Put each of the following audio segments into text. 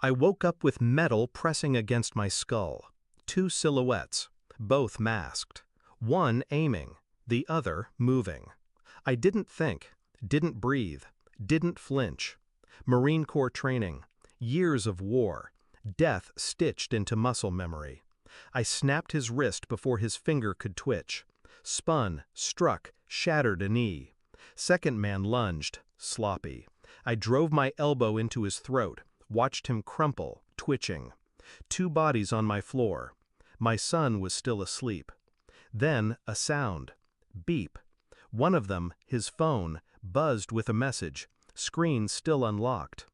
I woke up with metal pressing against my skull. Two silhouettes, both masked. One aiming, the other moving. I didn't think, didn't breathe, didn't flinch. Marine Corps training, years of war, death stitched into muscle memory. I snapped his wrist before his finger could twitch. Spun, struck, shattered a knee. Second man lunged, sloppy. I drove my elbow into his throat, watched him crumple, twitching. Two bodies on my floor. My son was still asleep. Then a sound. Beep. One of them, his phone, buzzed with a message, screen still unlocked.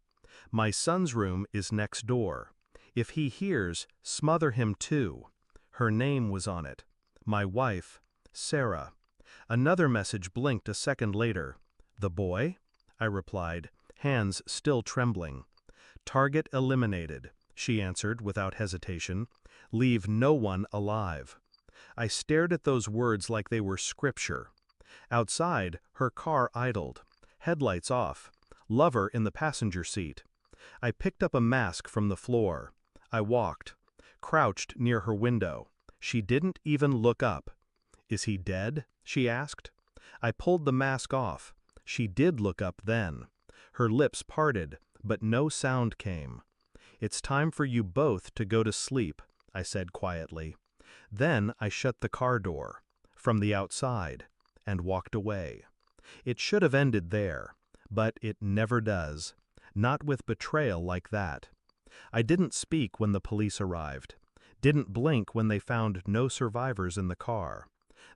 My son's room is next door. If he hears, smother him too. Her name was on it. My wife, Sarah. Another message blinked a second later. The boy? I replied, hands still trembling. Target eliminated, she answered without hesitation. Leave no one alive. I stared at those words like they were scripture. Outside, her car idled, headlights off, lover in the passenger seat. I picked up a mask from the floor. I walked, crouched near her window. She didn't even look up. Is he dead? She asked. I pulled the mask off. She did look up then. Her lips parted, but no sound came. It's time for you both to go to sleep, I said quietly. Then I shut the car door, from the outside, and walked away. It should have ended there, but it never does. Not with betrayal like that. I didn't speak when the police arrived. Didn't blink when they found no survivors in the car.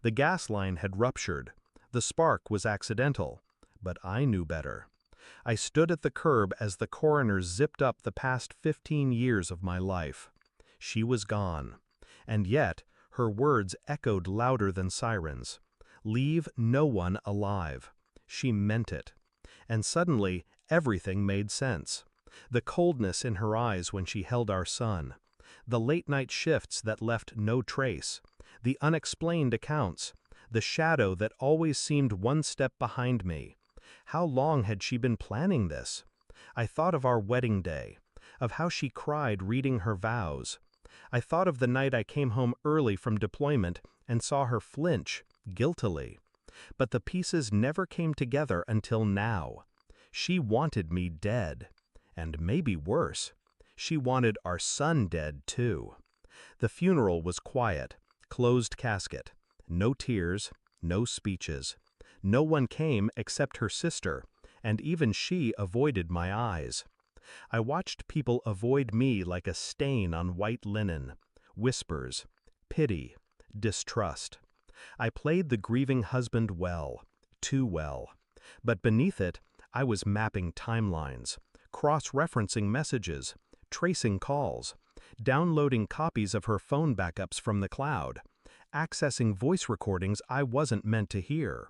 The gas line had ruptured. The spark was accidental, but I knew better. I stood at the curb as the coroner zipped up the past 15 years of my life. She was gone. And yet, her words echoed louder than sirens. Leave no one alive. She meant it. And suddenly, everything made sense. The coldness in her eyes when she held our son. The late-night shifts that left no trace. The unexplained accounts. The shadow that always seemed one step behind me. How long had she been planning this? I thought of our wedding day, of how she cried reading her vows. I thought of the night I came home early from deployment and saw her flinch, guiltily. But the pieces never came together until now. She wanted me dead. And maybe worse. She wanted our son dead, too. The funeral was quiet, closed casket. No tears, no speeches. No one came except her sister, and even she avoided my eyes. I watched people avoid me like a stain on white linen. Whispers, pity, distrust. I played the grieving husband well, too well. But beneath it, I was mapping timelines, cross-referencing messages, tracing calls, downloading copies of her phone backups from the cloud, accessing voice recordings I wasn't meant to hear.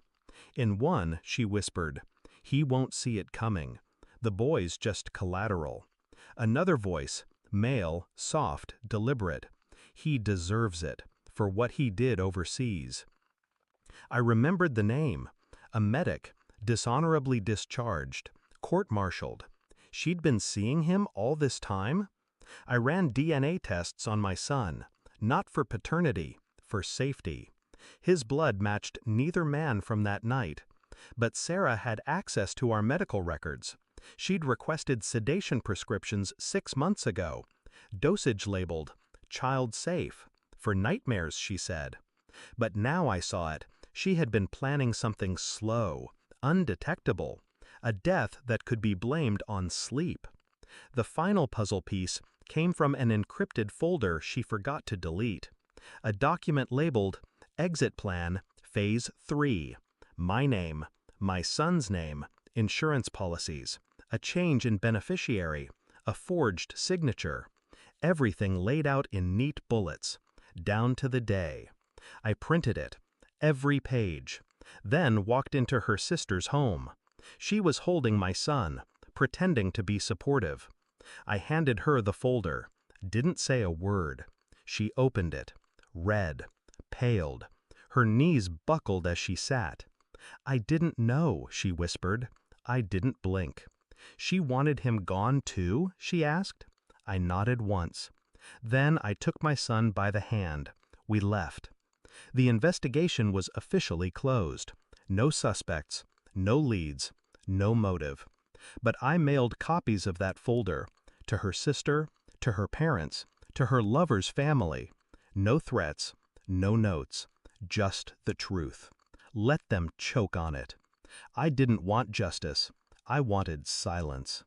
In one, she whispered, "He won't see it coming. The boy's just collateral." Another voice, male, soft, deliberate, "He deserves it, for what he did overseas." I remembered the name, a medic, dishonorably discharged, court-martialed. She'd been seeing him all this time? I ran DNA tests on my son, not for paternity, for safety. His blood matched neither man from that night. But Sarah had access to our medical records. She'd requested sedation prescriptions 6 months ago. Dosage labeled, "Child safe," for nightmares, she said. But now I saw it. She had been planning something slow, undetectable, a death that could be blamed on sleep. The final puzzle piece came from an encrypted folder she forgot to delete. A document labeled, "Exit Plan, Phase 3. My name, my son's name, insurance policies, a change in beneficiary, a forged signature. Everything laid out in neat bullets, down to the day. I printed it, every page, then walked into her sister's home. She was holding my son, pretending to be supportive. I handed her the folder, didn't say a word. She opened it, read, paled. Her knees buckled as she sat. "I didn't know," she whispered. I didn't blink. "She wanted him gone too?" she asked. I nodded once. Then I took my son by the hand. We left. The investigation was officially closed. No suspects, no leads, no motive. But I mailed copies of that folder to her sister, to her parents, to her lover's family. No threats, no notes, just the truth. Let them choke on it. I didn't want justice. I wanted silence.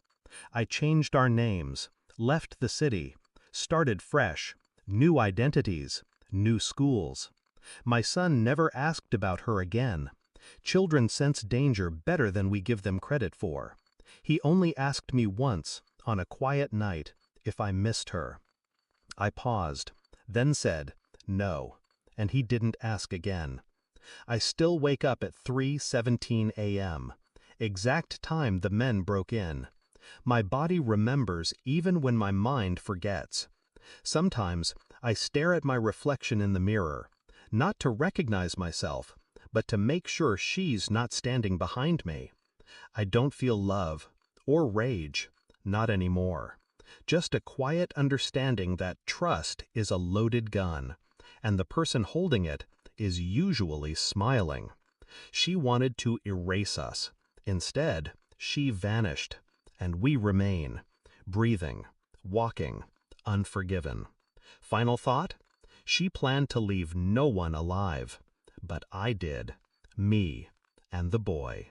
I changed our names, left the city, started fresh, new identities, new schools. My son never asked about her again. Children sense danger better than we give them credit for. He only asked me once, on a quiet night, if I missed her. I paused, then said, no, and he didn't ask again. I still wake up at 3:17 a.m., exact time the men broke in. My body remembers even when my mind forgets. Sometimes I stare at my reflection in the mirror, not to recognize myself, but to make sure she's not standing behind me. I don't feel love or rage, not anymore. Just a quiet understanding that trust is a loaded gun, and the person holding it is usually smiling. She wanted to erase us. Instead, she vanished, and we remain, breathing, walking, unforgiven. Final thought? She planned to leave no one alive, but I did, me and the boy.